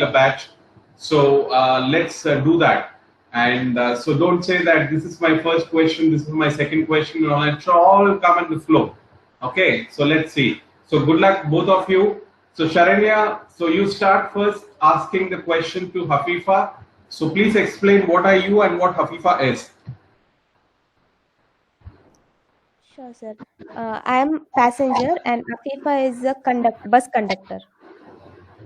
particular batch. So let's do that. And so don't say that this is my first question, this is my second question. No, it should all come in the flow. Okay, so let's see. So good luck, both of you. So Sharanya, so you start first asking the question to Hafifa. So please explain what are you and what Hafifa is. Sure, sir. I am passenger and Afifa is a bus conductor.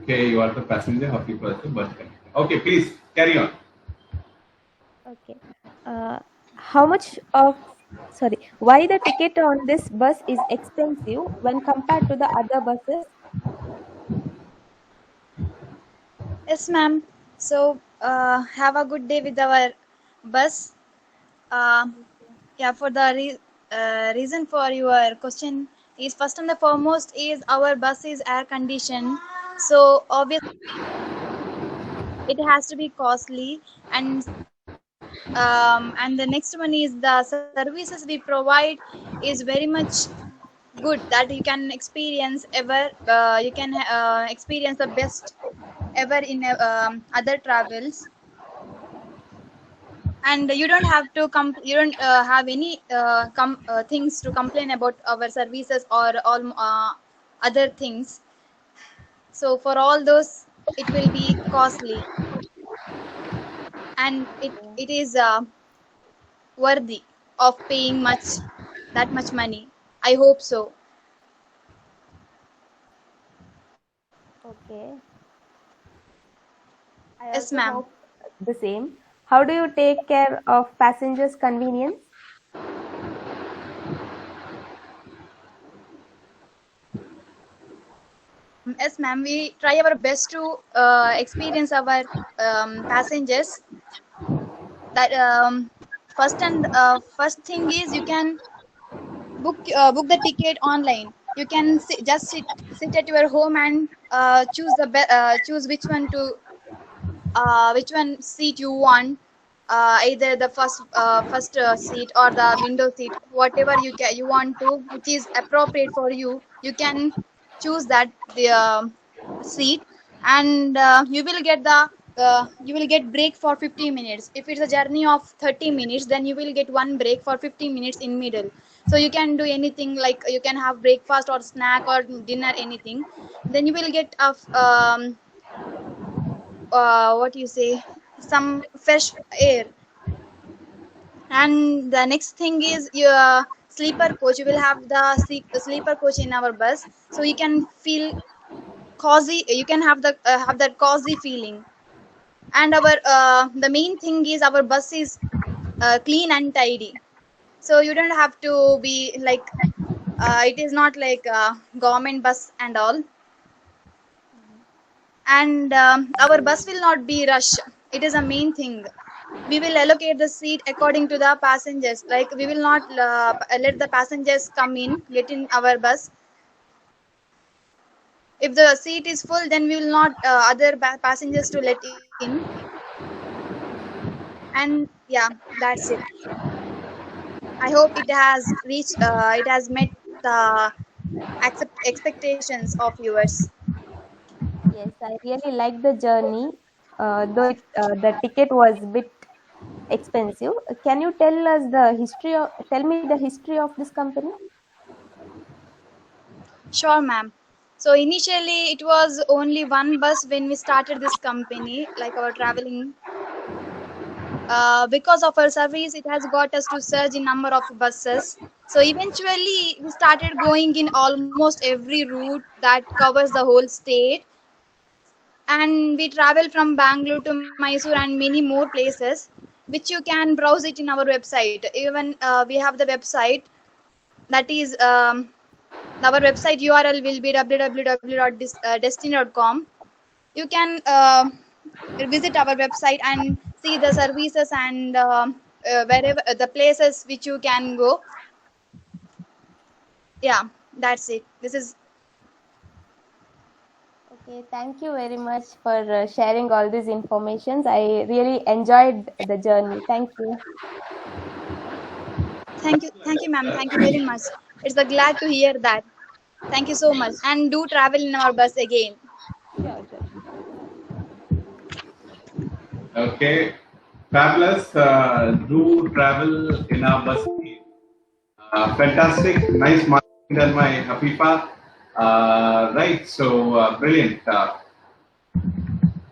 Okay, you are the passenger, Hafifa is the bus conductor. Okay, please carry on. Okay. How much of, sorry, why the ticket on this bus is expensive when compared to the other buses? Yes, ma'am. So, have a good day with our bus. Uh, yeah, for the reason for your question is first and the foremost is our bus is air conditioned. So, obviously, it has to be costly, and the next one is the services we provide is very much good that you can experience ever. You can experience the best ever in other travels, and you don't have to you don't have any things to complain about our services or all other things. So for all those it will be costly, and it is worthy of paying that much money. I hope so. Okay. I Yes, also ma'am. hope the same. How do you take care of passengers' convenience? Yes, ma'am. We try our best to experience our passengers. That first thing is you can book the ticket online. You can just sit at your home and choose which one seat you want. Either the first seat or the window seat, whatever you want to, which is appropriate for you. You can choose that the seat, and you will get break for 50 minutes. If it's a journey of 30 minutes, then you will get one break for 50 minutes in middle. So you can do anything, like you can have breakfast or snack or dinner, anything. Then you will get what you say, some fresh air. And the next thing is your sleeper coach. You will have the sleeper coach in our bus, so you can feel cozy. You can have that cozy feeling. And our the main thing is our bus is clean and tidy, so you don't have to be like it is not like a government bus and all. And our bus will not be rush. It is a main thing. We will allocate the seat according to the passengers. Like we will not let the passengers get in our bus. If the seat is full, then we will not other passengers to let in. And yeah, that's it. I hope it has reached it has met the expectations of viewers. Yes, I really like the journey, the ticket was a bit expensive. Can you tell me the history of this company? Sure, ma'am. So initially it was only one bus when we started this company, like our traveling. Because of our service, it has got us to surge in number of buses. So eventually we started going in almost every route that covers the whole state. And we travel from Bangalore to Mysore and many more places, which you can browse it in our website. Even we have the website, that is our website URL will be www.destiny.com. You can visit our website and see the services and wherever the places which you can go. Yeah, that's it. This is Okay, thank you very much for sharing all these informations. I really enjoyed the journey. Thank you. thank you, ma'am. Thank you very much. It's a glad to hear that. Thank you so much, and do travel in our bus again. Sure, sure. Okay, fabulous. Do travel in a bus. Fantastic, nice marking done by Hafifa. Right, so brilliant.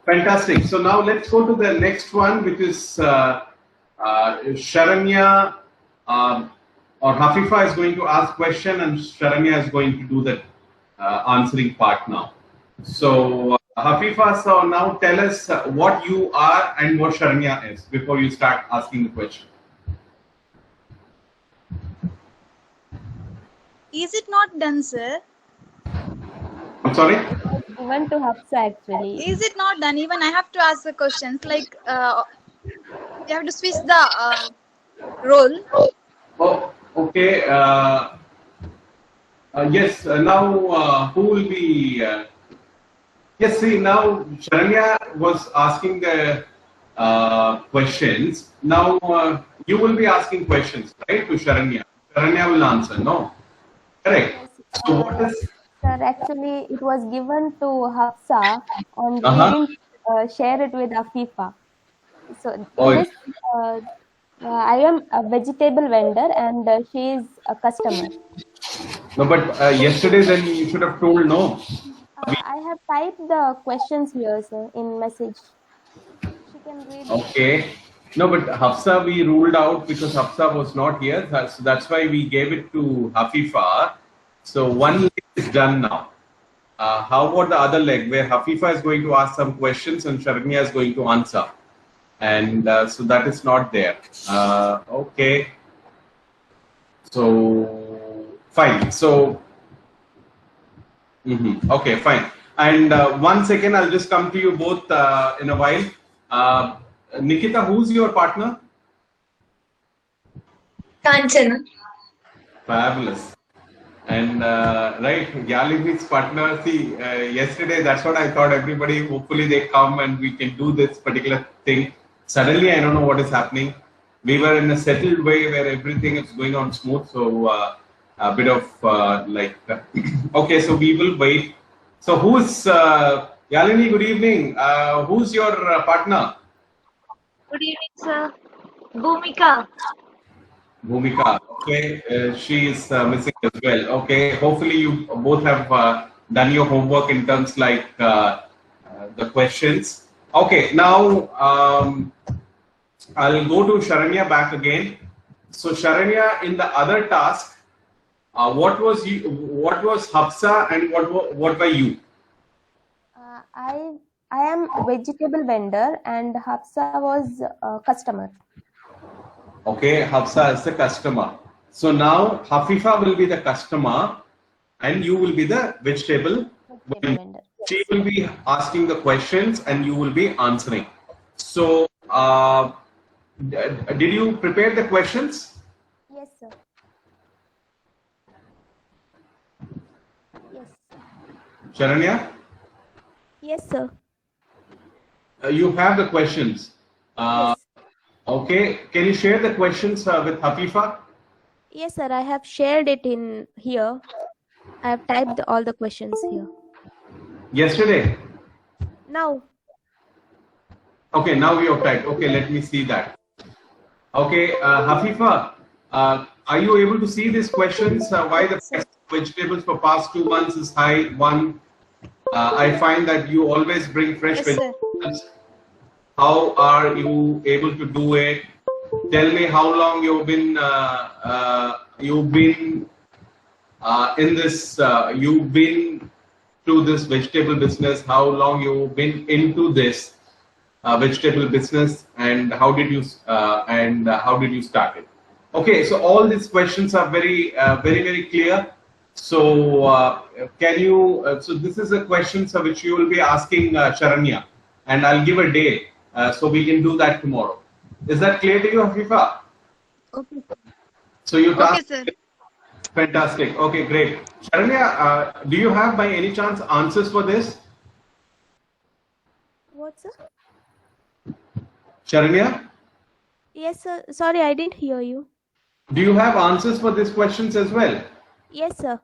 Fantastic. So now let's go to the next one, which is Sharanya or Hafifa is going to ask question, and Sharanya is going to do the answering part now. So Hafifa, so now tell us what you are and what Sharanya is before you start asking the question. Is it not done, sir? I'm sorry? Given to Hafsa actually. Is it not done? Even I have to ask the questions. Like, you have to switch the role. Oh, okay. Yes, now who will be? Yes, see, now Sharanya was asking the questions. Now you will be asking questions, right, to Sharanya. Sharanya will answer, no? Correct. Yes, So what is? sir, actually it was given to Hafsa and we Uh-huh. didn't share it with Afifa. So Oh, in this, I am a vegetable vendor and she is a customer. no, but yesterday then you should have told no. I have typed the questions here, sir, in message. She can read it. Okay. No, but Hafsa we ruled out because Hafsa was not here. So that's why we gave it to Hafifa. So one leg is done now. How about the other leg where Hafifa is going to ask some questions and Sharanya is going to answer? And so that is not there. Okay. So fine. So okay, fine. And 1 second, I'll just come to you both in a while. Nikita, who's your partner? Kanchana. Fabulous. And right, Yalini's partner. See, yesterday that's what I thought. Everybody, hopefully they come and we can do this particular thing. Suddenly, I don't know what is happening. We were in a settled way where everything is going on smooth. So a bit of okay. So we will wait. So who's Yalini? Good evening. Who's your partner? Good evening, sir. Bhumika. Bhumika. Okay, she is missing as well. Okay, hopefully you both have done your homework in terms like the questions. Okay, now I'll go to Sharanya back again. So Sharanya, in the other task, what was Hafsa and what by you? I am a vegetable vendor and Hafsa was a customer. Okay, Hafsa is the customer. So now Hafifa will be the customer and you will be the vegetable vendor. She will be asking the questions and you will be answering. So did you prepare the questions? Yes, sir. Yes. Sharanya? Yes, sir. You have the questions. Yes. Okay, can you share the questions with Hafifa? Yes, sir. I have shared it in here. I have typed all the questions here. Yesterday? Now. Okay, now we have typed. Okay, let me see that. Okay, Hafifa, are you able to see these questions? Why the price of vegetables for past 2 months is high? One, I find that you always bring fresh Yes, sir. vegetables. How are you able to do it? Tell me how long you've been in this. You've been to this vegetable business. How long you've been into this vegetable business, and how did you start it? Okay, so all these questions are very very clear. So can you? So this is a question which you will be asking Sharanya, and I'll give a day. So we can do that tomorrow. Is that clear to you, Hafifa? Okay. So you Okay, sir. Fantastic. Okay, great. Sharanya, do you have by any chance answers for this? What, sir? Sharanya, Yes, sir. Sorry, I didn't hear you. do you have answers for these questions as well? Yes, sir.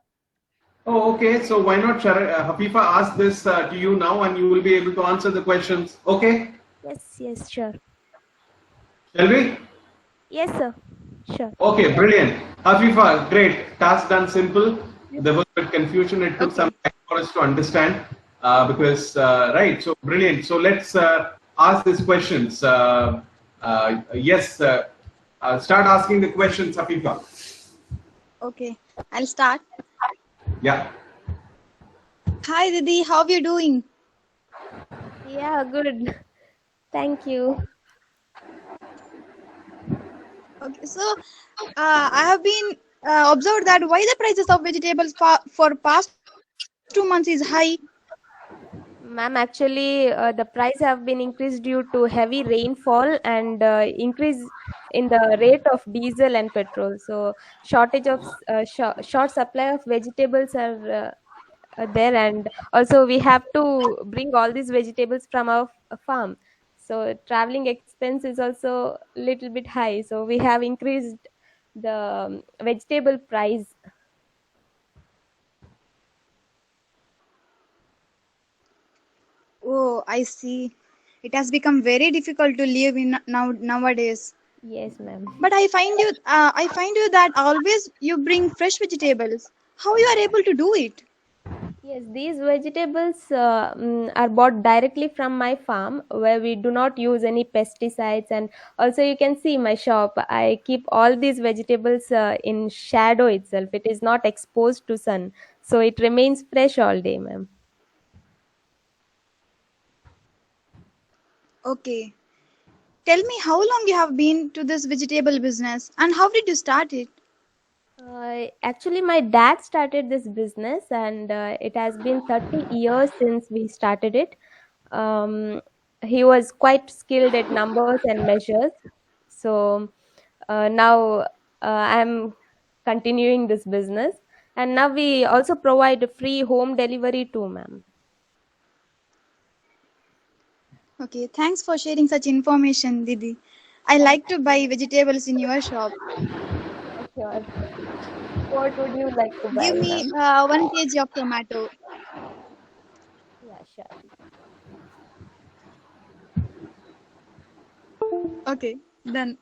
Oh, okay. So why not Hafifa ask this to you now, and you will be able to answer the questions. Okay. Yes, sure. Shall we? Yes, sir. Sure. Okay, brilliant. Hafifa, great. Task done simple. There was a bit confusion. It took some Okay. time for us to understand because, right, so brilliant. So let's ask these questions. Yes, start asking the questions, Hafifa. Okay. I'll start. Yeah. Hi, Didi. How are you doing? Yeah, good. Thank you. Okay. So, I have been observed that why the prices of vegetables for past 2 months is high. Ma'am, actually, the price have been increased due to heavy rainfall and increase in the rate of diesel and petrol. So, shortage of short supply of vegetables are there, and also we have to bring all these vegetables from our farm. So, traveling expense is also little bit high. So, we have increased the vegetable price. Oh, I see. It has become very difficult to live in nowadays. Yes, ma'am. But I find you that always you bring fresh vegetables. How you are able to do it? Yes, these vegetables are bought directly from my farm where we do not use any pesticides. And also, you can see my shop. I keep all these vegetables in shadow itself. It is not exposed to sun, so it remains fresh all day, ma'am. Okay. Tell me how long you have been to this vegetable business and how did you start it? Actually, my dad started this business, and it has been 30 years since we started it. Um, he was quite skilled at numbers and measures. So now I'm continuing this business, and now we also provide free home delivery too, ma'am. Okay, thanks for sharing such information, Didi. I like to buy vegetables in your shop. Yeah, sure. What would you like to Give buy, me ma'am? 1 kg of tomato. Yeah, sure. Okay, done.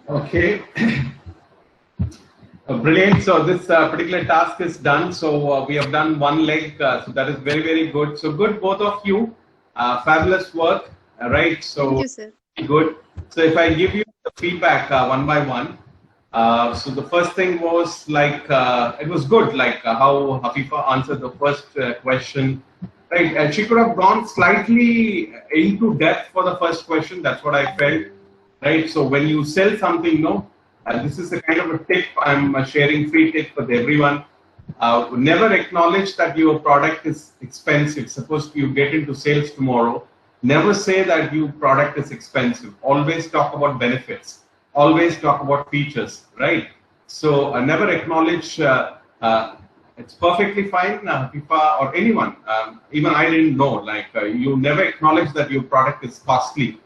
Okay. Brilliant. So this particular task is done. So we have done one leg. So that is very, very good. So good, both of you. Fabulous work. Right. Thank So you, sir. good. So if I give you the feedback one by one. So the first thing was like it was good, like how Hafifa answered the first question. Right. And she could have gone slightly into depth for the first question. That's what I felt. Right. So when you sell something, no. This is the kind of a tip I'm sharing, free tip with everyone. Never acknowledge that your product is expensive. Suppose you get into sales tomorrow, never say that your product is expensive. Always talk about benefits. Always talk about features, right? So never acknowledge. It's perfectly fine, FIFA or anyone. Even I didn't know. Like you never acknowledge that your product is costly,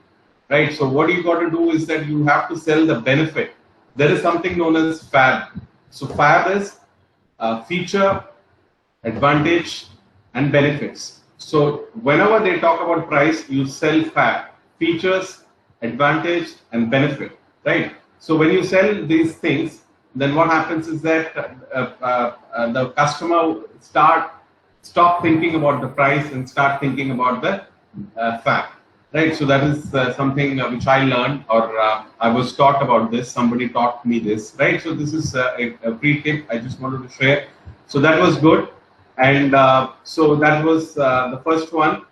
right? So what you got to do is that you have to sell the benefit. There is something known as FAB. So FAB is feature, advantage, and benefits. So whenever they talk about price, you sell FAB, features, advantage, and benefit, right? So when you sell these things, then what happens is that the customer stop thinking about the price and start thinking about the FAB. Right, so that is something which I learned, or I was taught about this. Somebody taught me this, right? So this is a free tip I just wanted to share. So that was good, and so that was the first one.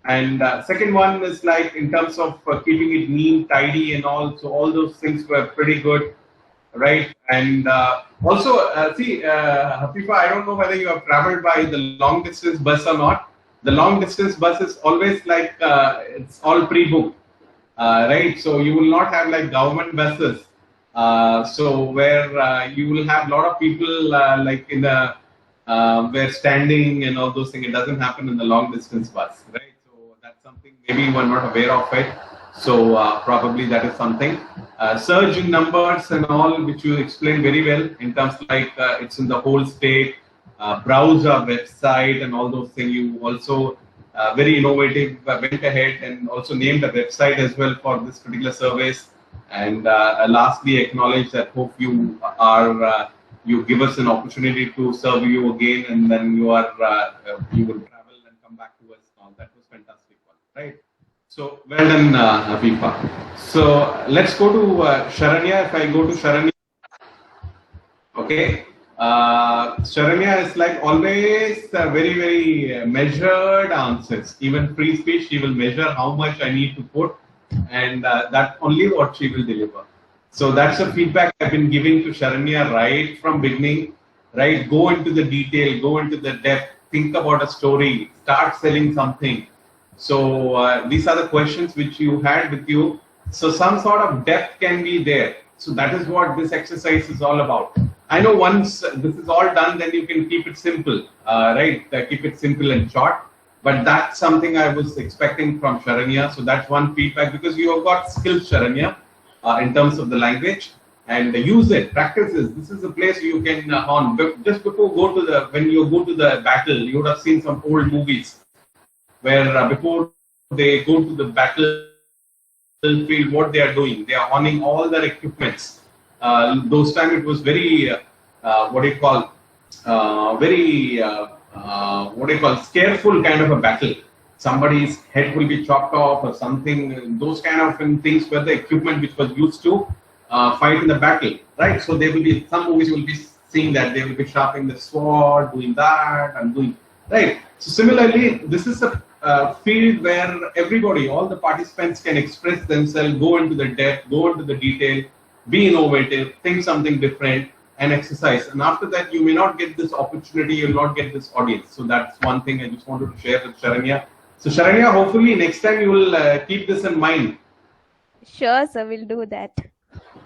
And second one is like in terms of keeping it neat, tidy, and all. So all those things were pretty good, right? And also, see, Hafifa, I don't know whether you have traveled by the long distance bus or not. The long distance bus is always like it's all pre-booked, right? So you will not have like government buses. So where you will have a lot of people like in the where standing and all those things. It doesn't happen in the long distance bus, right? So that's something maybe you are not aware of it. So probably that is something. Surge in numbers and all, which you explained very well in terms like it's in the whole state, browse our website and all those things. You also very innovative, went ahead and also named a website as well for this particular service. And lastly, acknowledge that hope you are you give us an opportunity to serve you again, and then you will travel and come back to us. Now that was fantastic one, right? So well done, Afifa. So let's go to Sharanya. If I go to Sharanya, okay. Sharanya is like always very measured answers. Even free speech, she will measure how much I need to put, and that only what she will deliver. So that's the feedback I've been giving to Sharanya right from beginning. Right, go into the detail, go into the depth, think about a story, start selling something. So these are the questions which you had with you. So some sort of depth can be there. So that is what this exercise is all about. I know once this is all done, then you can keep it simple, right? Keep it simple and short. But that's something I was expecting from Sharanya. So that's one feedback, because you have got skills, Sharanya, in terms of the language, and use it, practice this. This is a place you can hone. But just before when you go to the battle, you would have seen some old movies where before they go to the battlefield, what they are doing, they are honing all their equipments. Those time it was very scareful kind of a battle. Somebody's head will be chopped off or something. Those kind of things were the equipment which was used to fight in the battle, right? So there will be some movies you will be seeing that they will be sharpening the sword, doing that and doing, right? So similarly, this is a field where everybody, all the participants can express themselves, go into the depth, go into the detail, be innovative, think something different, and exercise. And after that, you may not get this opportunity, you will not get this audience. So that's one thing I just wanted to share with Sharanya. So Sharanya, hopefully next time you will keep this in mind. Sure, sir, we'll do that.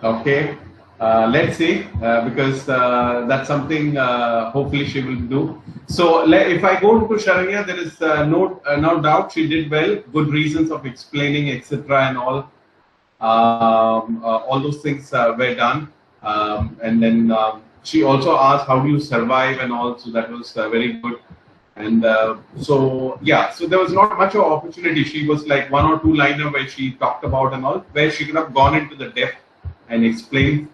Okay. Let's see, because that's something hopefully she will do. So if I go to Sharanya, there is no doubt she did well. Good reasons of explaining, etc. and all. All those things were done. And then she also asked, how do you survive and all. So that was very good. And so there was not much of opportunity. She was like one or two liner where she talked about and all, where she could have gone into the depth and explained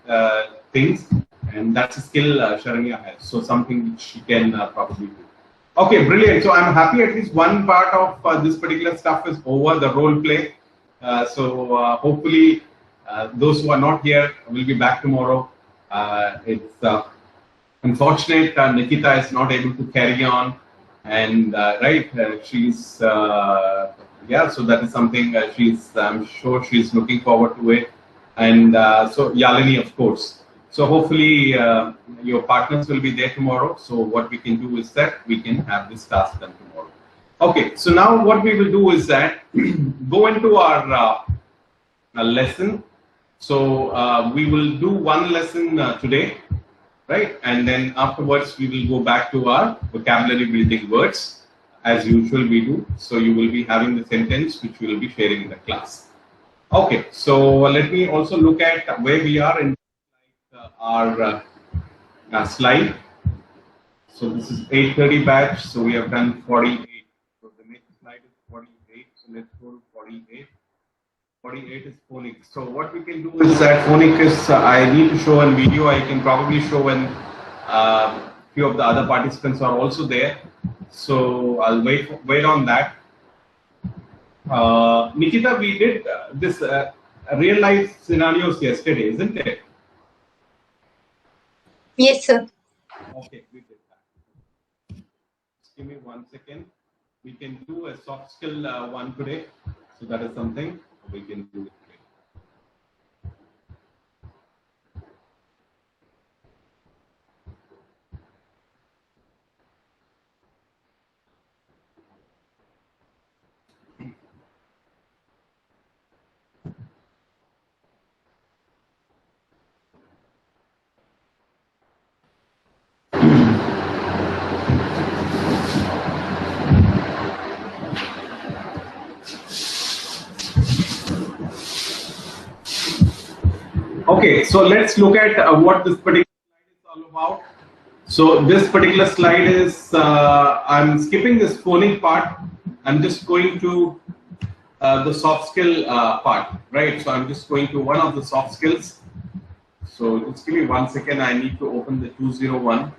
things. And that's a skill Sharanya has. So something which she can probably do. Okay, brilliant. So I'm happy at least one part of this particular stuff is over, the role play. So hopefully those who are not here will be back tomorrow. It's unfortunate Nikita is not able to carry on, and she's so that is something I'm sure she's looking forward to it, and so Yalini, of course. So hopefully your partners will be there tomorrow. So what we can do is that we can have this task done tomorrow. Okay, so now what we will do is that go into our lesson. So we will do one lesson today, right? And then afterwards we will go back to our vocabulary building words as usual we do. So you will be having the sentence which we will be sharing in the class. Okay, so let me also look at where we are in our slide. So this is 8:30 batch. So we have done 48. So the next slide is 48. So let's go to 48. 48 is phonics. So what we can do is that phonics is I need to show a video. I can probably show when few of the other participants are also there. So I'll wait on that. Nikita, we did this real life scenarios yesterday, isn't it? Yes, sir. Okay, we did that. Just give me 1 second. We can do a soft skill one today. So that is something we can do it today. Okay, so let's look at what this particular slide is all about. So this particular slide is, I'm skipping this phoning part. I'm just going to the soft skill part, right? So I'm just going to one of the soft skills. So just give me 1 second. I need to open the 201.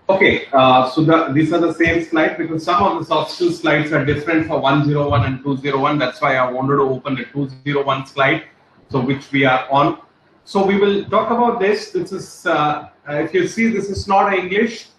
Okay, so these are the same slide because some of the soft skill slides are different for 101 and 201. That's why I wanted to open the 201 slide, so which we are on. So we will talk about this. This is, if you see, this is not English.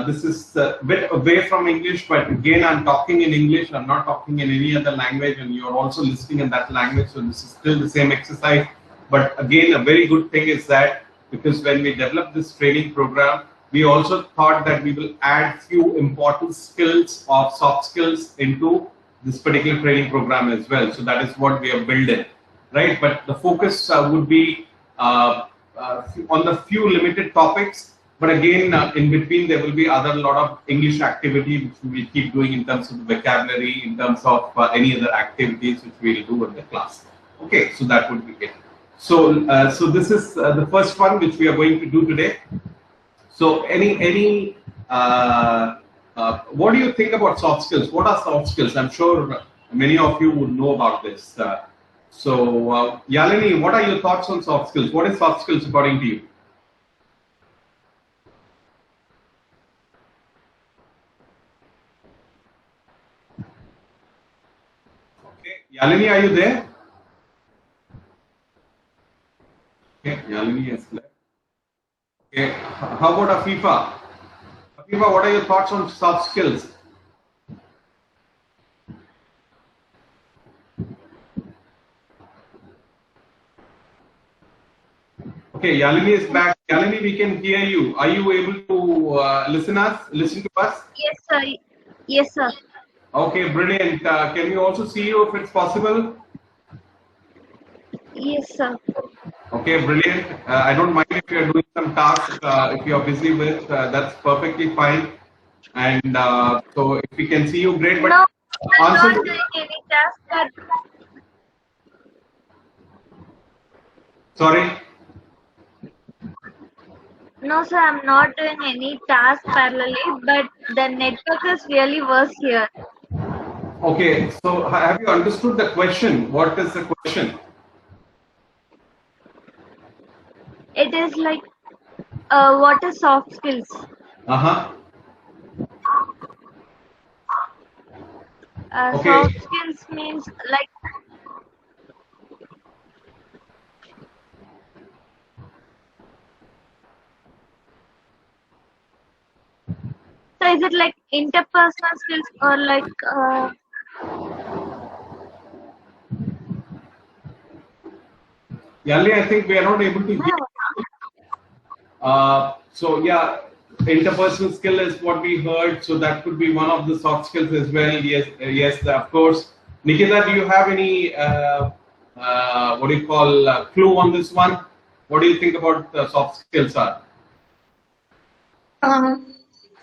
This is a bit away from English, but again, I'm talking in English. I'm not talking in any other language, and you're also listening in that language. So this is still the same exercise. But again, a very good thing is that because when we developed this training program, we also thought that we will add few important skills of soft skills into this particular training program as well. So that is what we are building, right? But the focus would be on the few limited topics. But again, in between, there will be other lot of English activity which we will keep doing in terms of the vocabulary, in terms of any other activities which we will do in the class. Okay, so that would be it. So, so this is the first one which we are going to do today. So, what do you think about soft skills? What are soft skills? I'm sure many of you would know about this. So, Yalini, what are your thoughts on soft skills? What is soft skills according to you? Okay, Yalini, are you there? Okay, Yalini is left. Okay, how about Afifa? Afifa, what are your thoughts on soft skills? Okay, Yalini is back. Yalini, we can hear you. Are you able to listen to us? Yes, sir. Yes, sir. Okay, brilliant. Can we also see you if it's possible? Yes, sir. Okay, brilliant. I don't mind if you're doing some tasks, if you're busy with, that's perfectly fine. And so if we can see you, great. But No, I'm answer not doing any task. Sorry. No, sir, I'm not doing any task parallelly, but the network is really worse here. Okay, so have you understood the question? What is the question? It is like, what is soft skills? Uh-huh. Okay. Soft skills means like, so is it like interpersonal skills or like, Yali, I think we are not able to hear. So yeah, interpersonal skill is what we heard. So that could be one of the soft skills as well. Yes, yes, of course. Nikita, do you have any what do you call clue on this one? What do you think about soft skills are?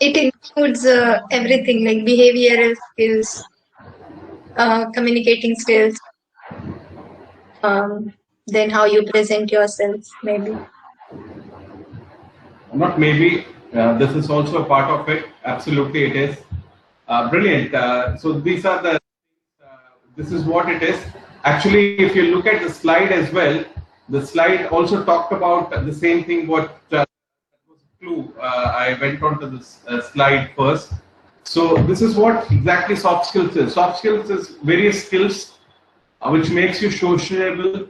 It includes everything like behavioral skills, communicating skills, then how you present yourself, maybe. Not maybe. This is also a part of it. Absolutely, it is. Brilliant. So these are the. This is what it is. Actually, if you look at the slide as well, the slide also talked about the same thing. What was a clue? I went on to this slide first. So this is what exactly soft skills is. Soft skills is various skills which makes you sociable,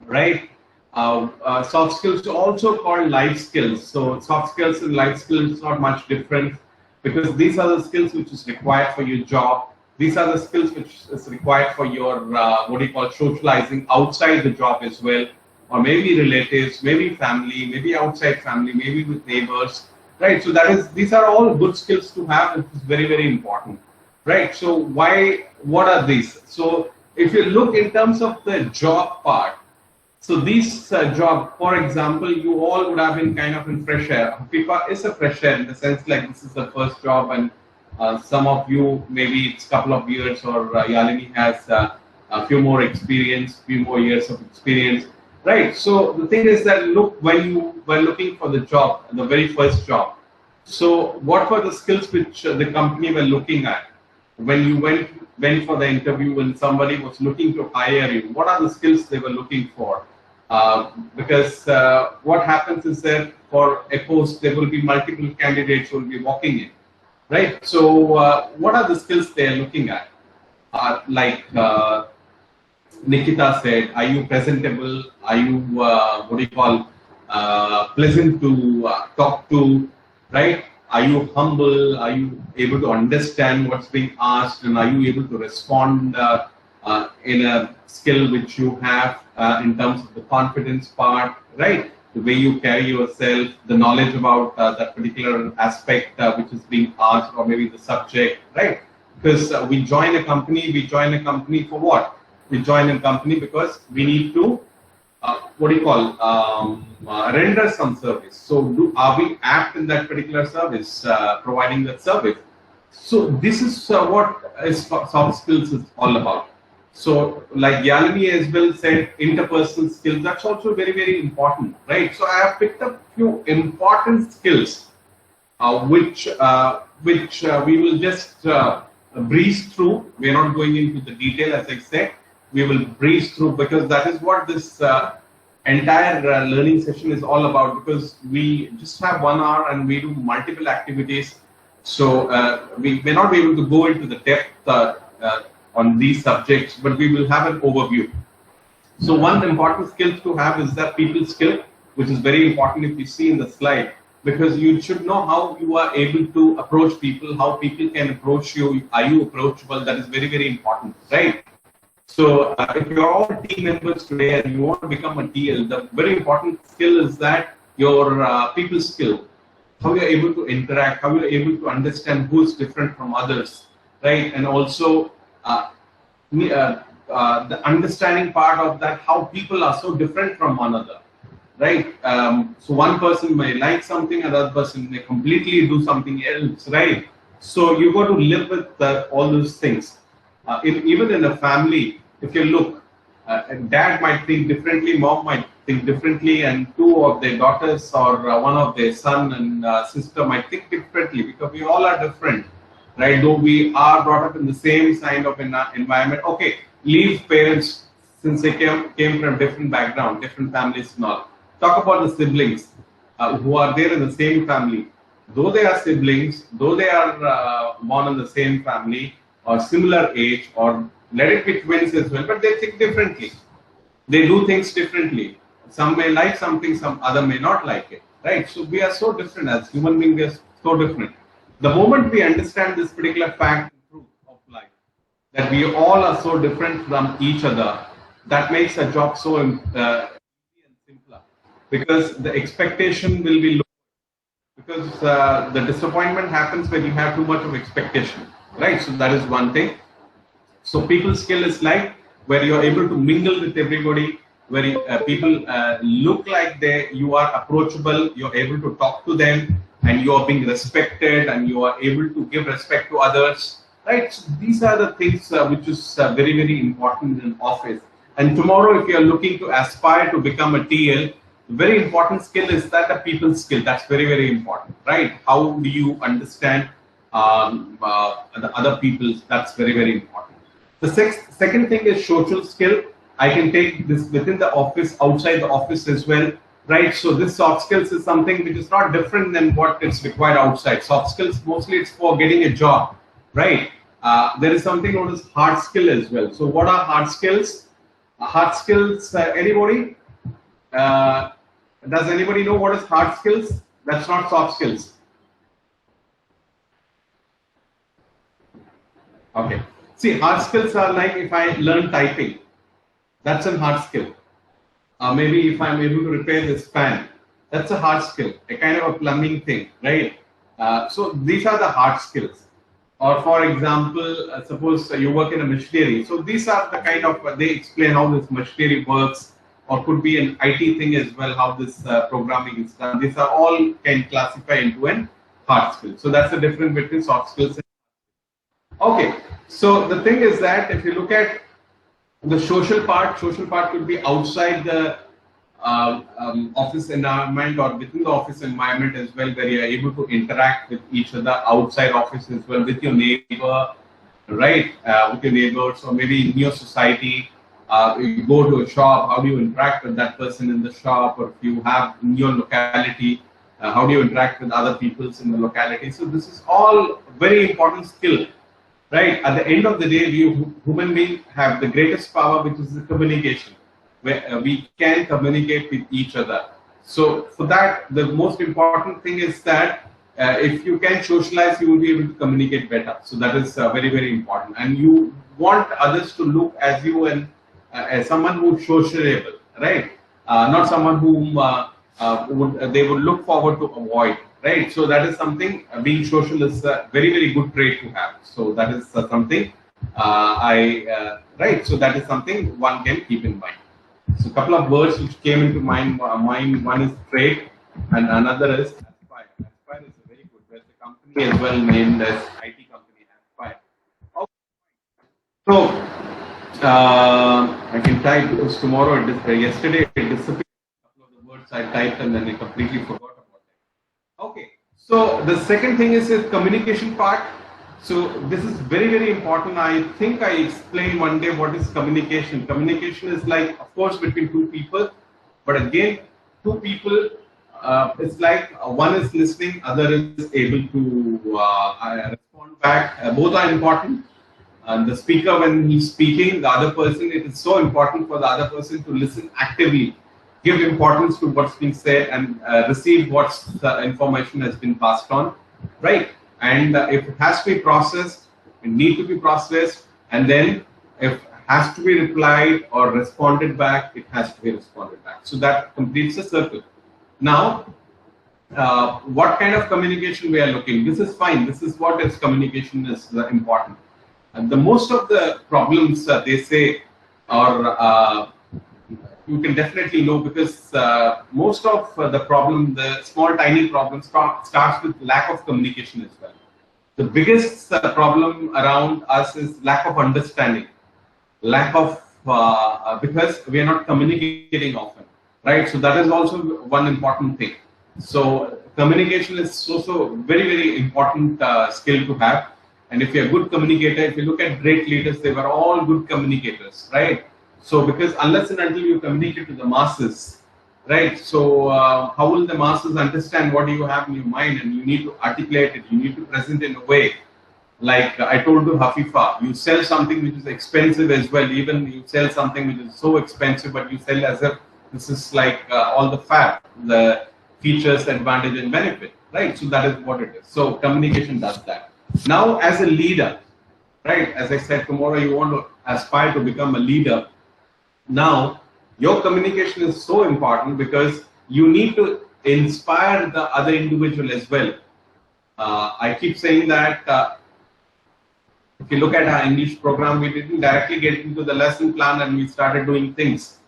right? Soft skills also called life skills. So soft skills and life skills is not much different because these are the skills which is required for your job. These are the skills which is required for your what do you call socializing outside the job as well. or maybe relatives, maybe family, maybe outside family, maybe with neighbors, right? So these are all good skills to have. It is very, very important, right? So what are these? So if you look in terms of the job part, so these job, for example, you all would have been kind of in fresh air. Pipa is a fresh air in the sense like this is the first job, and some of you maybe it's a couple of years, or Yalini has a few more experience, few more years of experience, right? So the thing is that look, when you were looking for the job, the very first job, so what were the skills which the company were looking at when you went for the interview, when somebody was looking to hire you? What are the skills they were looking for? Because what happens is that for a post, there will be multiple candidates who will be walking in, right? So what are the skills they are looking at? Like Nikita said, are you presentable? Are you, what do you call, pleasant to talk to, right? Are you humble? Are you able to understand what's being asked? And are you able to respond in a skill which you have in terms of the confidence part, right? The way you carry yourself, the knowledge about that particular aspect which is being asked, or maybe the subject, right? Because we join a company for what? We join a company because we need to, what do you call, render some service. So are we apt in that particular service, providing that service? So this is what soft skills is all about. So like Yalini as well said, interpersonal skills, that's also very, very important, right? So I have picked up few important skills which we will just breeze through. We're not going into the detail, as I said. We will breeze through, because that is what this entire learning session is all about, because we just have 1 hour and we do multiple activities. So we may not be able to go into the depth on these subjects, but we will have an overview. So one important skill to have is that people skill, which is very important if you see in the slide, because you should know how you are able to approach people, how people can approach you. Are you approachable? That is very, very important, right? So if you're all team members today and you want to become a TL, the very important skill is that your people skill, how you're able to interact, how you're able to understand who's different from others, right? And also the understanding part of that, how people are so different from one another, right? So one person may like something, another person may completely do something else, right? So you got to live with all those things. Even in a family, if you look, dad might think differently, mom might think differently, and two of their daughters or one of their son and sister might think differently, because we all are different, right? Though we are brought up in the same kind of environment. Okay, leave parents, since they came from different background, different families and all. Talk about the siblings who are there in the same family. Though they are siblings, though they are born in the same family or similar age, or let it be twins as well, but they think differently. They do things differently. Some may like something, some other may not like it, right? So we are so different as human beings. We are so different. The moment we understand this particular fact and truth of life, that we all are so different from each other, that makes a job so easy and simpler, because the expectation will be low. Because the disappointment happens when you have too much of expectation, right? So that is one thing. So people skill is like where you're able to mingle with everybody, where people look like you are approachable, you're able to talk to them, and you are being respected, and you are able to give respect to others, right? So these are the things which is very, very important in office. And tomorrow, if you're looking to aspire to become a TL, very important skill is that the people skill. That's very, very important, right? How do you understand the other people? That's very, very important. The second thing is social skill. I can take this within the office, outside the office as well, right? So this soft skills is something which is not different than what is required outside. Soft skills, mostly it's for getting a job, right? There is something known as hard skill as well. So what are hard skills? Hard skills, anybody? Does anybody know what is hard skills? That's not soft skills. Okay. See, hard skills are like if I learn typing. That's a hard skill. maybe if I'm able to repair this fan, that's a hard skill, a kind of a plumbing thing, right? So these are the hard skills. Or for example, suppose you work in a machinery. So these are the kind of, they explain how this machinery works, or could be an IT thing as well, how this programming is done. These are all can classify into an hard skill. So that's the difference between soft skills. Okay, so the thing is that if you look at the social part could be outside the office environment or within the office environment as well, where you are able to interact with each other outside office as well, with your neighbor, right? With your neighbors, or maybe in your society. You go to a shop, how do you interact with that person in the shop? Or if you have in your locality, how do you interact with other peoples in the locality? So this is all very important skill. Right, at the end of the day, we human beings have the greatest power, which is the communication, where we can communicate with each other. So for that, the most important thing is that if you can socialize, you will be able to communicate better. So that is very, very important. And you want others to look as you and as someone who is sociable, right? Not someone whom they would look forward to avoid. Right, so that is something. Being social is a very, very good trait to have. So that is something right. So that is something one can keep in mind. So a couple of words which came into mind. One is trait, and another is Aspire. Aspire is very good. There's a company as well named as IT company Aspire. Okay. So I can type because tomorrow yesterday it disappeared. A couple of the words I typed and then I completely forgot. Okay, so the second thing is the communication part. So this is very, very important. I think I explained one day what is communication. Communication is like, of course, between two people, but again, two people, it's like one is listening, other is able to respond back. Both are important. The speaker, when he's speaking, the other person, it is so important for the other person to listen actively, give importance to what's being said, and receive what's the information has been passed on, right? And if it has to be processed, it needs to be processed, and then if it has to be replied or responded back, it has to be responded back. So that completes the circle. Now, what kind of communication we are looking? This is fine. This is what is communication is important. And the most of the problems they say are you can definitely know, because most of the problem, the small tiny problems starts with lack of communication as well. The biggest problem around us is lack of understanding, lack of because we are not communicating often, right? So that is also one important thing. So communication is also very, very important skill to have. And if you're a good communicator, if you look at great leaders, they were all good communicators, right? So because unless and until you communicate to the masses, right? So how will the masses understand what you have in your mind? And you need to articulate it. You need to present in a way. Like I told to Hafifa, you sell something which is expensive as well. Even you sell something which is so expensive, but you sell as if this is like all the fab, the features, advantage, and benefit, right? So that is what it is. So communication does that. Now, as a leader, right? As I said, tomorrow you want to aspire to become a leader. Now, your communication is so important because you need to inspire the other individual as well. I keep saying that if you look at our English program, we didn't directly get into the lesson plan and we started doing things.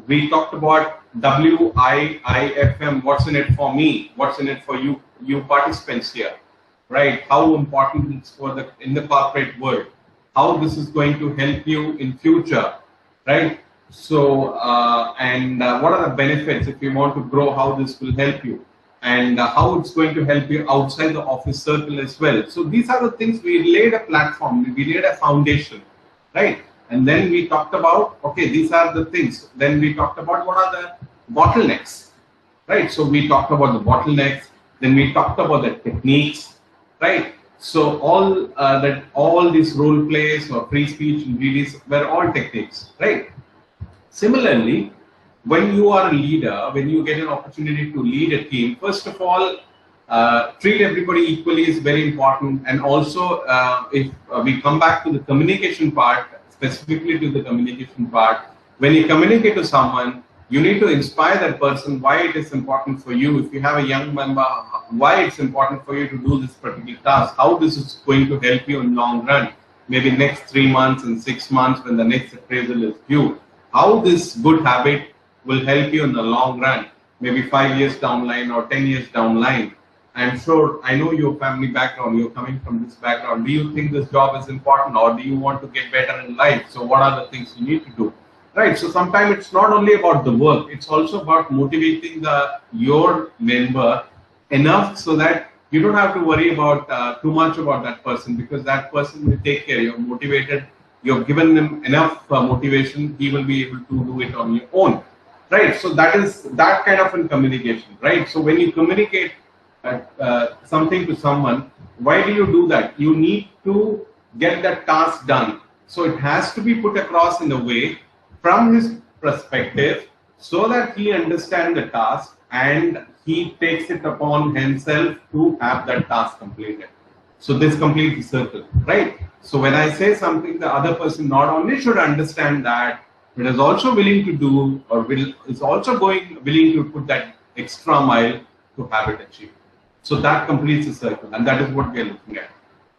We talked about WIIFM, what's in it for me, what's in it for you participants here, right? How important it's for in the corporate world, how this is going to help you in future, right? So, what are the benefits if you want to grow, how this will help you, and how it's going to help you outside the office circle as well. So these are the things. We laid a platform, we laid a foundation, right? And then we talked about, okay, these are the things. Then we talked about what are the bottlenecks, right? So we talked about the bottlenecks, then we talked about the techniques, right? So all these role plays or free speech and release were all techniques, right? Similarly, when you are a leader, when you get an opportunity to lead a team, first of all, treat everybody equally is very important. And also, if we come back to the communication part, specifically to the communication part, when you communicate to someone, You need to inspire that person why it is important for you. If you have a young member, why it's important for you to do this particular task, how this is going to help you in long run, maybe next 3 months and 6 months when the next appraisal is due, how this good habit will help you in the long run, maybe 5 years down the line or 10 years down the line. I'm sure, I know your family background, you're coming from this background. Do you think this job is important, or do you want to get better in life? So what are the things you need to do? Right. So sometimes it's not only about the work, it's also about motivating your member enough so that you don't have to worry about too much about that person, because that person will take care. You're motivated, you've given him enough motivation, he will be able to do it on your own. Right. So that is that kind of a communication. Right. So when you communicate something to someone, why do you do that? You need to get that task done. So it has to be put across in a way from his perspective so that he understands the task and he takes it upon himself to have that task completed. So this completes the circle, right? So when I say something, the other person not only should understand that, but is also willing to do, or is also willing to put that extra mile to have it achieved. So that completes the circle, and that is what we are looking at.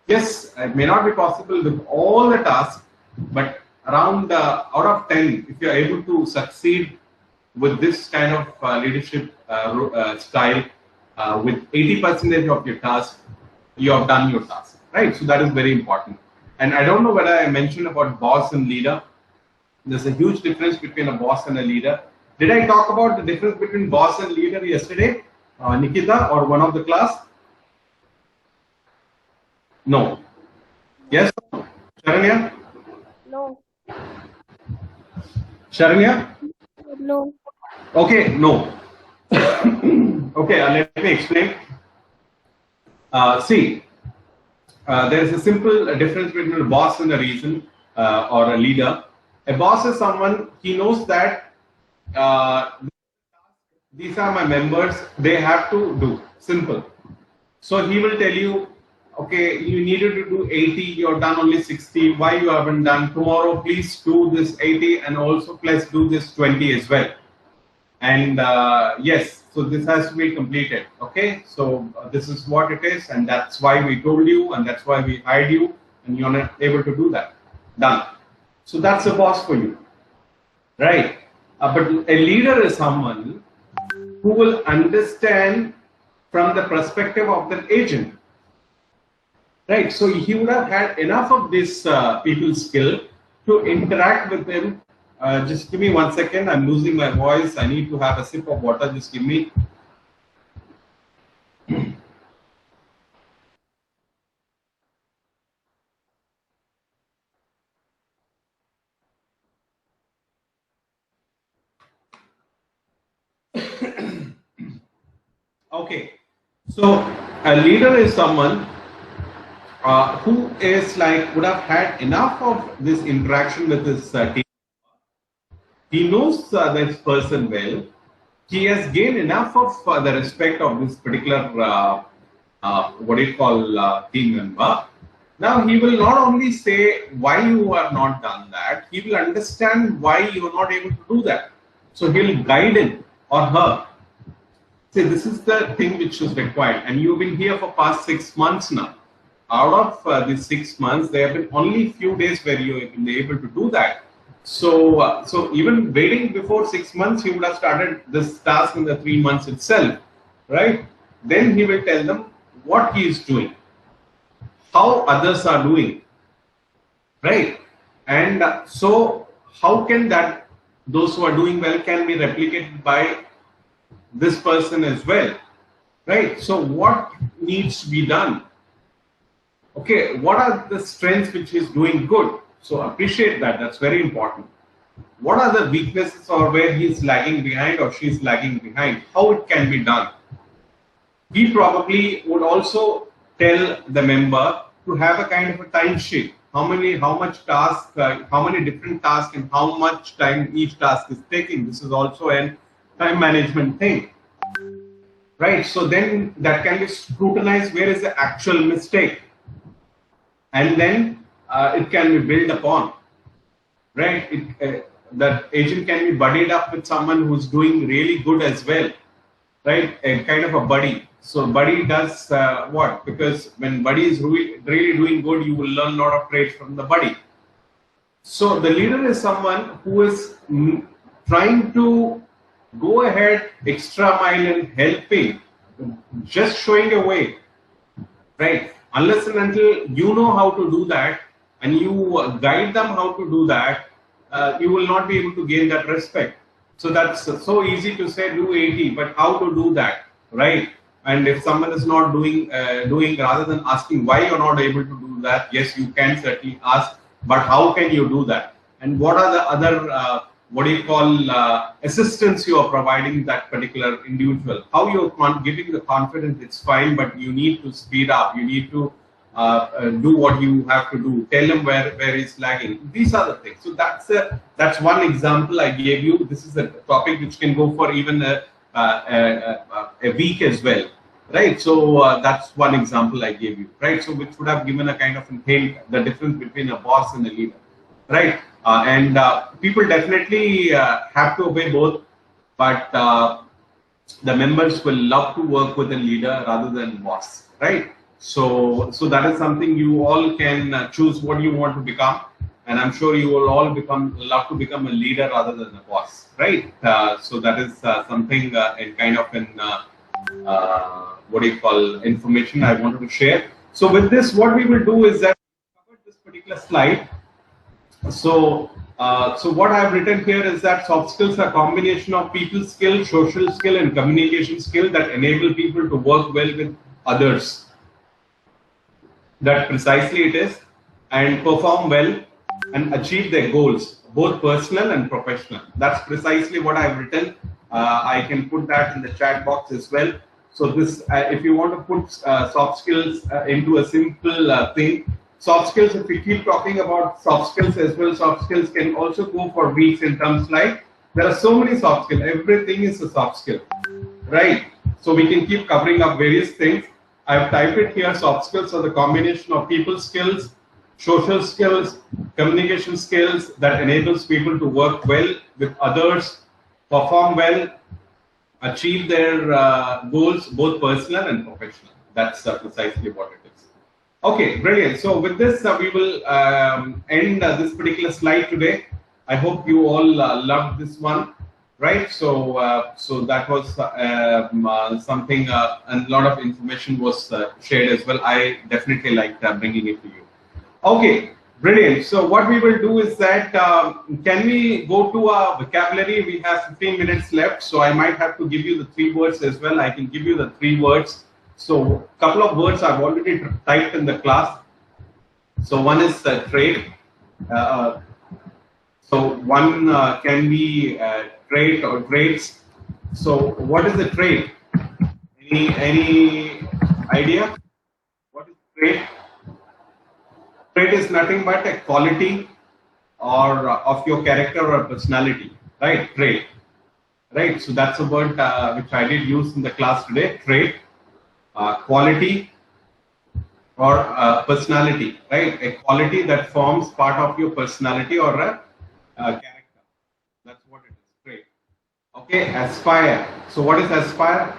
Yes, it may not be possible with all the tasks, but around out of 10, if you are able to succeed with this kind of leadership style, with 80% of your task, you have done your task, right? So that is very important. And I don't know whether I mentioned about boss and leader. There's a huge difference between a boss and a leader. Did I talk about the difference between boss and leader yesterday, Nikita, or one of the class? No. Yes? Sharanya? No. Sharanya? No. Okay, no. Okay, let me explain. See, there is a simple difference between a boss and a reason or a leader. A boss is someone, he knows that these are my members, they have to do. Simple. So he will tell you, okay, you needed to do 80, you've done only 60, why you haven't done? Tomorrow, please do this 80 and also please do this 20 as well. And yes, so this has to be completed. Okay, so this is what it is, and that's why we told you, and that's why we hired you, and you're not able to do that. Done. So that's a boss for you, right? But a leader is someone who will understand from the perspective of the agent. Right, so he would have had enough of this people skill to interact with them. Just give me 1 second, I'm losing my voice. I need to have a sip of water. Just give me. Okay, so a leader is someone who is would have had enough of this interaction with his team. He knows this person well. He has gained enough of the respect of this particular what do you call team member. Now he will not only say why you have not done that, he will understand why you are not able to do that. So he will guide him or her. Say, this is the thing which is required, and you've been here for past 6 months now. Out of these 6 months, there have been only few days where you have been able to do that. So, so even waiting before 6 months, he would have started this task in the 3 months itself, right? Then he will tell them what he is doing, how others are doing, right? And so how can that those who are doing well can be replicated by this person as well, right? So what needs to be done? Okay, what are the strengths which is doing good? So appreciate that, that's very important. What are the weaknesses or where he is lagging behind or she is lagging behind? How it can be done? He probably would also tell the member to have a kind of a time sheet. How much task, how many different tasks and how much time each task is taking. This is also a time management thing, right? So then that can be scrutinized, where is the actual mistake, and then it can be built upon, right? that agent can be buddied up with someone who's doing really good as well, right? A kind of a buddy. So buddy does what? Because when buddy is really doing good, you will learn a lot of traits from the buddy. So the leader is someone who is trying to go ahead extra mile in helping, just showing a way, right? Unless and until you know how to do that and you guide them how to do that, you will not be able to gain that respect. So that's so easy to say do 80, but how to do that, right? And if someone is not doing, rather than asking why you're not able to do that, yes, you can certainly ask, but how can you do that? And what are the other, what do you call, assistance you are providing that particular individual? How you're giving the confidence, it's fine, but you need to speed up. You need to do what you have to do. Tell them where he's lagging. These are the things. So that's one example I gave you. This is a topic which can go for even a week as well, right? So that's one example I gave you, right? So which would have given a kind of a hint, the difference between a boss and a leader, right? And people definitely have to obey both, but the members will love to work with a leader rather than boss, right? So that is something you all can choose what you want to become, and I'm sure you will all love to become a leader rather than a boss, right? So that is something in kind of an what do you call, information I wanted to share. So with this, what we will do is that cover this particular slide. So what I have written here is that soft skills are a combination of people skill, social skill, and communication skill that enable people to work well with others. That precisely it is, and perform well and achieve their goals, both personal and professional. That's precisely what I've written. I can put that in the chat box as well. So this, if you want to put soft skills into a simple thing, soft skills, if we keep talking about soft skills as well, soft skills can also go for weeks in terms like, there are so many soft skills, everything is a soft skill, right? So we can keep covering up various things. I've typed it here, soft skills are the combination of people skills, social skills, communication skills that enables people to work well with others, perform well, achieve their goals, both personal and professional. That's precisely what it is. Okay, brilliant. So with this, we will end this particular slide today. I hope you all loved this one, right? So so that was something, and a lot of information was shared as well. I definitely liked bringing it to you. Okay, brilliant. So what we will do is that, can we go to our vocabulary? We have 15 minutes left, so I might have to give you the 3 words as well. I can give you the 3 words. So a couple of words I've already typed in the class. So one is trade. So one can be trade or trades. So what is the trade? Any idea? What is trade? Trait is nothing but a quality or of your character or personality, right? Trait, right? So that's a word which I did use in the class today. Trait, quality or personality, right? A quality that forms part of your personality or a character. That's what it is. Trait. Okay, aspire. So what is aspire?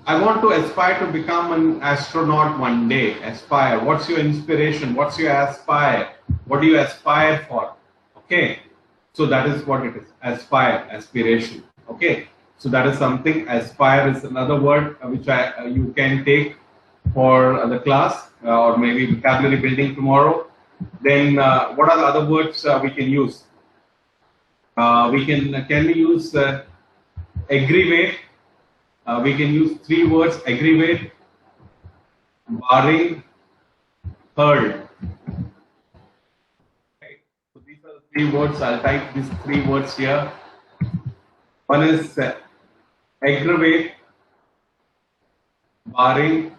I want to aspire to become an astronaut one day. Aspire. What's your inspiration? What's your aspire? What do you aspire for? Okay. So that is what it is. Aspire, aspiration. Okay. So that is something. Aspire is another word which you can take for the class or maybe vocabulary building tomorrow. Then what are the other words we can use? Can we use aggravate? We can use 3 words: aggravate, barring, hurl. Okay. So these are the 3 words. I'll type these 3 words here. One is aggravate, barring,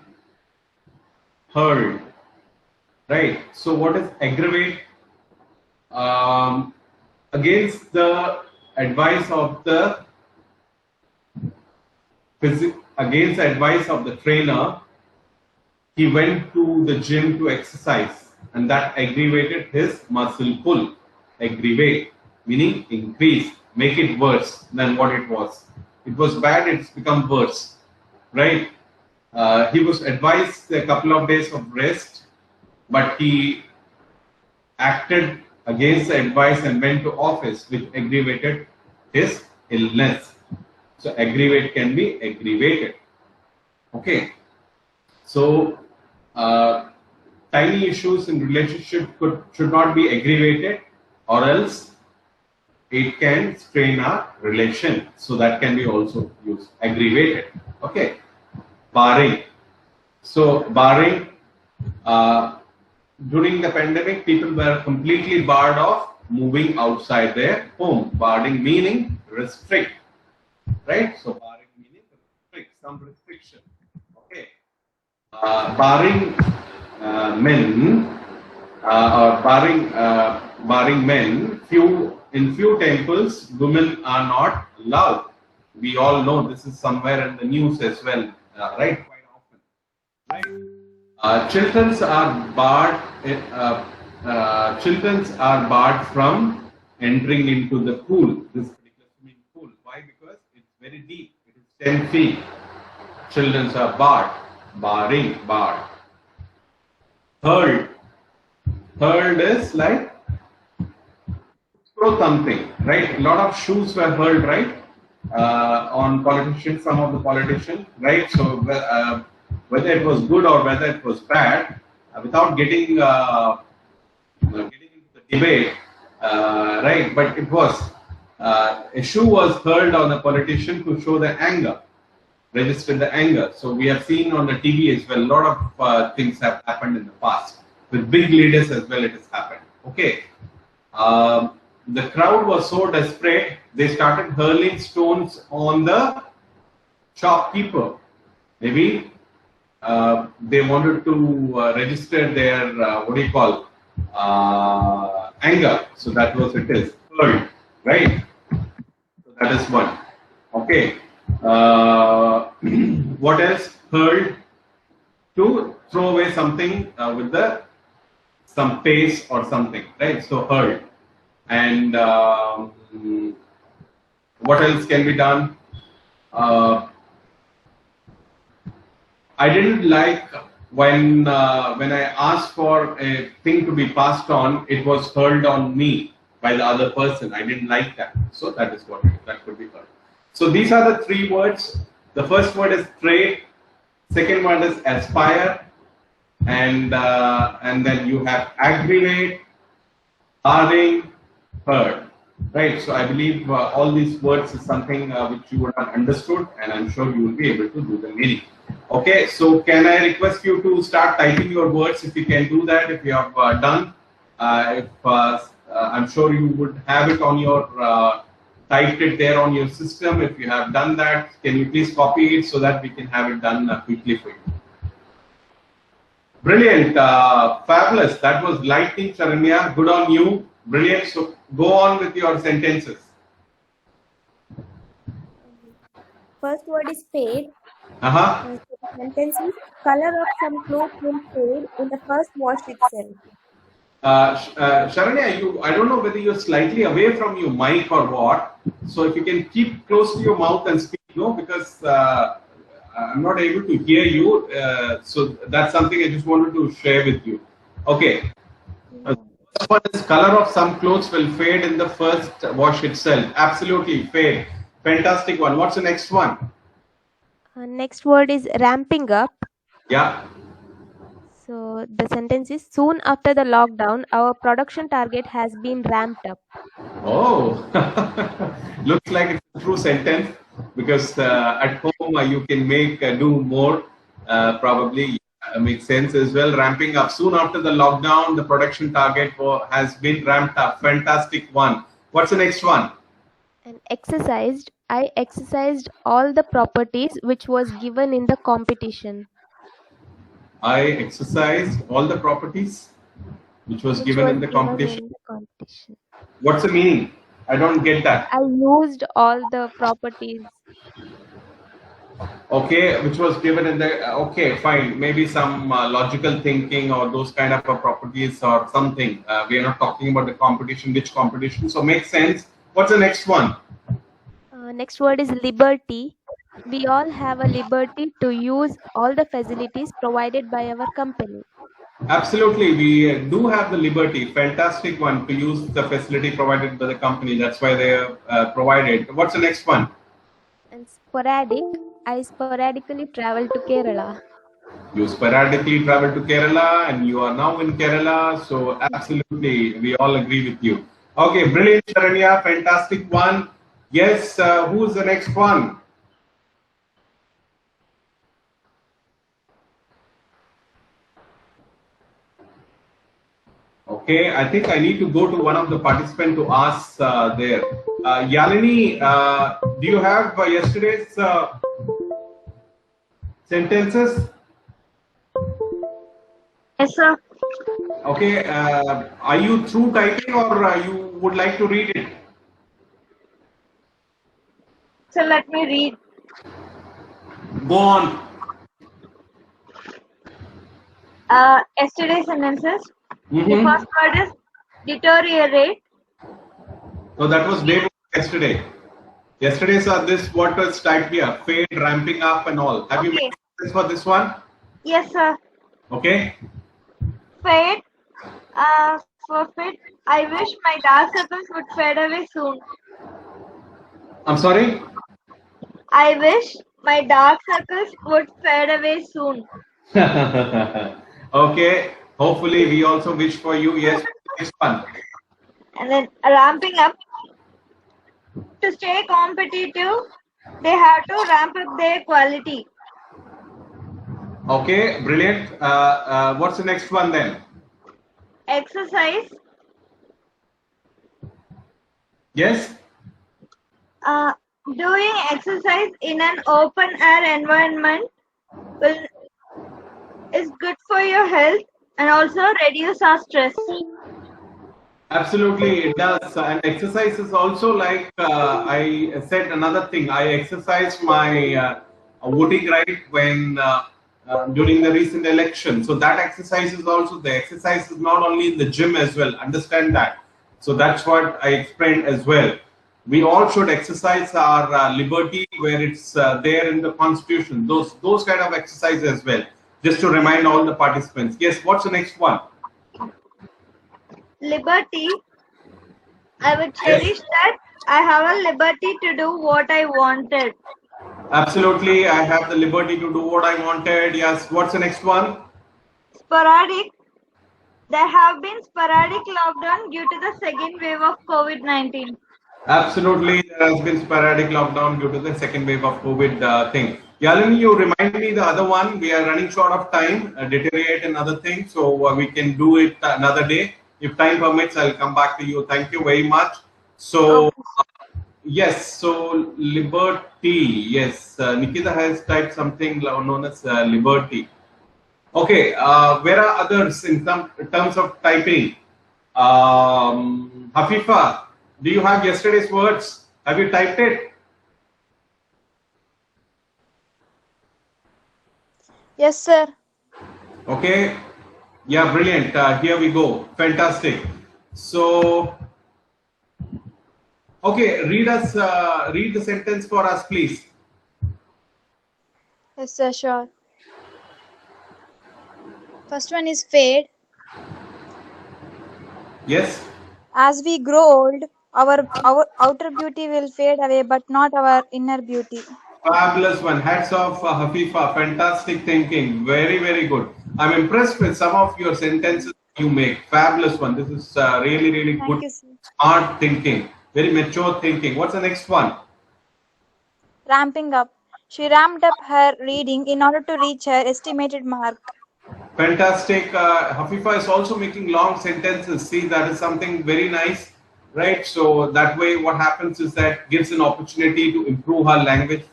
hurl. Right. So what is aggravate? Against the advice of the against the advice of the trainer, he went to the gym to exercise, and that aggravated his muscle pull. Aggravate. meaning increase, make it worse than what it was. It was bad, it's become worse, right? He was advised a couple of days of rest, but he acted against the advice and went to office, which aggravated his illness. So aggravate can be aggravated. Okay. So tiny issues in relationship should not be aggravated, or else it can strain our relation. So that can be also used, aggravated. Okay. Barring. So barring, during the pandemic, people were completely barred off moving outside their home. Barring meaning restrict, right? So barring meaning restrict, some restriction. Okay. Barring men, or barring men, in few temples, women are not allowed. We all know this is somewhere in the news as well, right? Quite often, right? Children are barred from entering into the pool, this particular swimming pool. Why? Because it's very deep. It is 10 feet. Children are barred. Barred. Hurled is like throw something, right? A lot of shoes were hurled, right? On politicians, some of the politicians, right? So whether it was good or whether it was bad, without getting into the debate, right? But it was a shoe was hurled on a politician to show the anger, register the anger. So we have seen on the TV as well. A lot of things have happened in the past with big leaders as well. It has happened. Okay. The crowd was so desperate, they started hurling stones on the shopkeeper. Maybe they wanted to register their, anger. So that was it is, hurled, right? So that is one. Okay. What else? Hurled, to throw away something with some pace or something, right? So hurled. And what else can be done? I didn't like when I asked for a thing to be passed on, it was hurled on me by the other person. I didn't like that. So that is what that could be hurled. So these are the three words. The first word is trade. Second word is aspire, and then you have aggravate, barring, hurt. Right. So I believe all these words is something which you would have understood, and I'm sure you will be able to do the meaning. Okay. So can I request you to start typing your words if you can do that? If you have done, I'm sure you would have it on your typed it there on your system. If you have done that, can you please copy it so that we can have it done quickly for you? Brilliant, fabulous. That was lightning, Sharanya. Good on you. Brilliant. So go on with your sentences. First word is fade. Uh-huh. The sentence is color of some clothes will fade in the first wash itself. Sharanya, I don't know whether you're slightly away from your mic or what. So if you can keep close to your mouth and speak, because I'm not able to hear you. So that's something I just wanted to share with you. Okay. First one is color of some clothes will fade in the first wash itself. Absolutely, fade. Fantastic one. What's the next one? Next word is ramping up. Yeah. So the sentence is soon after the lockdown, our production target has been ramped up. Oh, looks like it's a true sentence, because at home you can do more. Probably makes sense as well. Ramping up soon after the lockdown, the production target has been ramped up. Fantastic one. What's the next one? And I exercised all the properties which was given in the competition. I exercised all the properties which was given in the competition. What's the meaning? I don't get that. I used all the properties. Okay, which was given in the, okay, fine, maybe some logical thinking or those kind of properties or something. We are not talking about the competition, which competition, so makes sense. What's the next one? Next word is liberty. We all have a liberty to use all the facilities provided by our company. Absolutely, we do have the liberty, fantastic one, to use the facility provided by the company. That's why they are provided. What's the next one? And sporadic, I sporadically travel to Kerala. You sporadically travel to Kerala and you are now in Kerala, so absolutely, we all agree with you. Okay, brilliant, Sharanya, fantastic one. Yes, who's the next one? Okay, I think I need to go to one of the participants to ask there. Yalini, do you have yesterday's sentences? Yes, sir. Okay, are you through typing or you would like to read it? So let me read. Go on. Yesterday's sentences. The Mm-hmm. first word is deteriorate. So that was day before yesterday. Yesterday's are this what was typed here, fade, ramping up and all. Have you Okay. made sense for this one? Yes, sir. Okay. Fade. For fade, I wish my dark circles would fade away soon. I'm sorry? I wish my dark circles would fade away soon. Okay. Hopefully we also wish for you. Yes, next one. And then ramping up. To stay competitive, they have to ramp up their quality. Okay, brilliant. What's the next one then? Exercise. Yes? Doing exercise in an open air environment is good for your health and also reduce our stress. Absolutely, it does. And exercise is also like I said another thing. I exercised my voting right when during the recent election. So that exercise is also the exercise is not only in the gym as well. Understand that. So that's what I explained as well. We all should exercise our liberty where it's there in the constitution. Those kind of exercise as well. Just to remind all the participants. Yes. What's the next one? Liberty. I would cherish that I have a liberty to do what I wanted. Absolutely, I have the liberty to do what I wanted. Yes, what's the next one? Sporadic. There have been sporadic lockdown due to the second wave of COVID-19. Absolutely, there has been sporadic lockdown due to the second wave of COVID thing. Yalini, you remind me the other one. We are running short of time, deteriorate another thing, so we can do it another day. If time permits, I'll come back to you. Thank you very much. So, yes, so liberty. Yes, Nikita has typed something known as liberty. Okay, where are others in terms of typing? Hafifa, do you have yesterday's words? Have you typed it? Yes, sir. Okay, yeah, brilliant. Here we go. Fantastic. So, okay, read the sentence for us, please. Yes, sir, sure. First one is fade. Yes. As we grow old, our outer beauty will fade away, but not our inner beauty. Fabulous one. Hats off, Hafifa. Fantastic thinking. Very, very good. I'm impressed with some of your sentences you make. Fabulous one. This is really, really Thank good. you, sir. Smart thinking. Very mature thinking. What's the next one? Ramping up. She ramped up her reading in order to reach her estimated mark. Fantastic. Hafifa is also making long sentences. See, that is something very nice, right? So that way, what happens is that gives an opportunity to improve her language,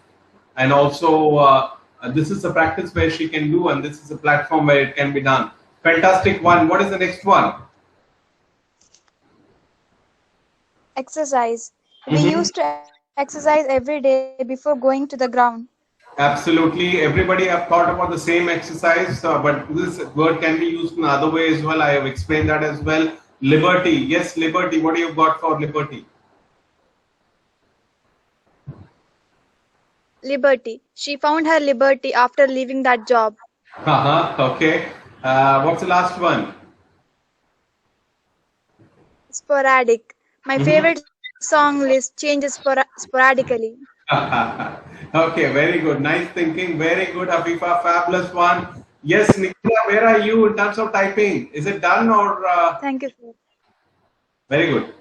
and also this is a practice where she can do, and this is a platform where it can be done. Fantastic one. What is the next one? Exercise. We used to exercise every day before going to the ground. Absolutely. Everybody have thought about the same exercise, but this word can be used in other way as well. I have explained that as well. Liberty. Yes, liberty. What do you got for liberty? Liberty. She found her liberty after leaving that job. Okay. What's the last one? Sporadic. My favorite song list changes sporadically. Okay, very good. Nice thinking. Very good, Hafifa. Fabulous one. Yes, Nikita, where are you in terms of typing? Is it done or? Thank you, sir. Very good.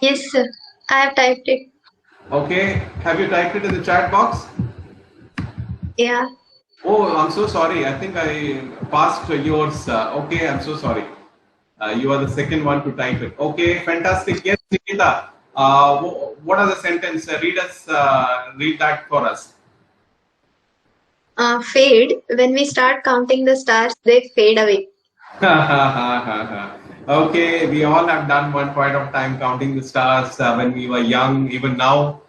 Yes, sir. I have typed it. Okay. Have you typed it in the chat box? Yeah. Oh, I'm so sorry. I think I passed yours. Okay, I'm so sorry. You are the second one to type it. Okay, fantastic. Yes, Nikita. What are the sentences? Read that for us. Fade. When we start counting the stars, they fade away. Okay, we all have done one point of time counting the stars when we were young. Even now,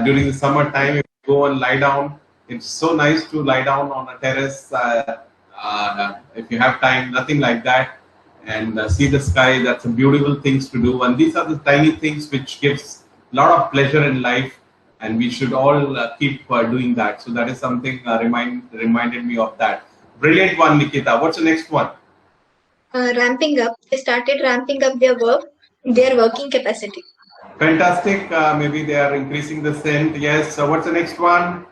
during the summer time, if you go and lie down, it's so nice to lie down on a terrace. If you have time, nothing like that, and see the sky. That's a beautiful things to do. And these are the tiny things which gives a lot of pleasure in life, and we should all keep doing that. So that is something reminded me of that. Brilliant one, Nikita. What's the next one? Ramping up. They started ramping up their working capacity. Fantastic. Maybe they are increasing the scent. Yes. So what's the next one?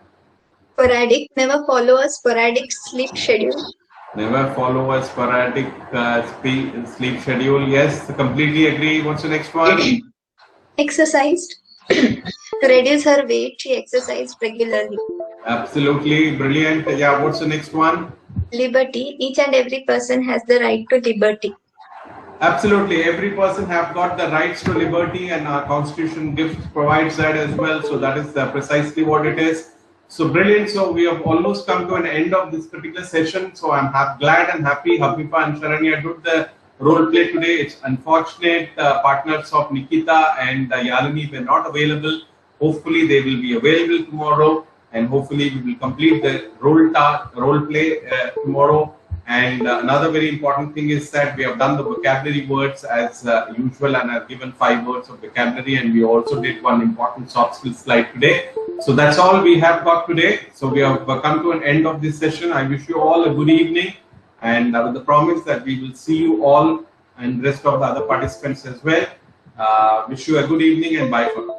Sporadic. Never follow a sporadic sleep schedule. Never follow a sporadic sleep schedule. Yes, completely agree. What's the next one? Exercised. To reduce her weight, she exercised regularly. Absolutely brilliant. Yeah. What's the next one? Liberty. Each and every person has the right to liberty. Absolutely, every person have got the rights to liberty, and our constitution provides that as well. So that is precisely what it is. So brilliant. So we have almost come to an end of this particular session. So I'm glad and happy Hafifa and Sharanya did the role play today. It's unfortunate partners of Nikita and Yalini were not available. Hopefully they will be available tomorrow, and hopefully we will complete the role play tomorrow. And another very important thing is that we have done the vocabulary words as usual, and I've given 5 words of vocabulary, and we also did one important soft skills slide today. So that's all we have got today. So we have come to an end of this session. I wish you all a good evening, and with the promise that we will see you all and rest of the other participants as well. Wish you a good evening and bye for now.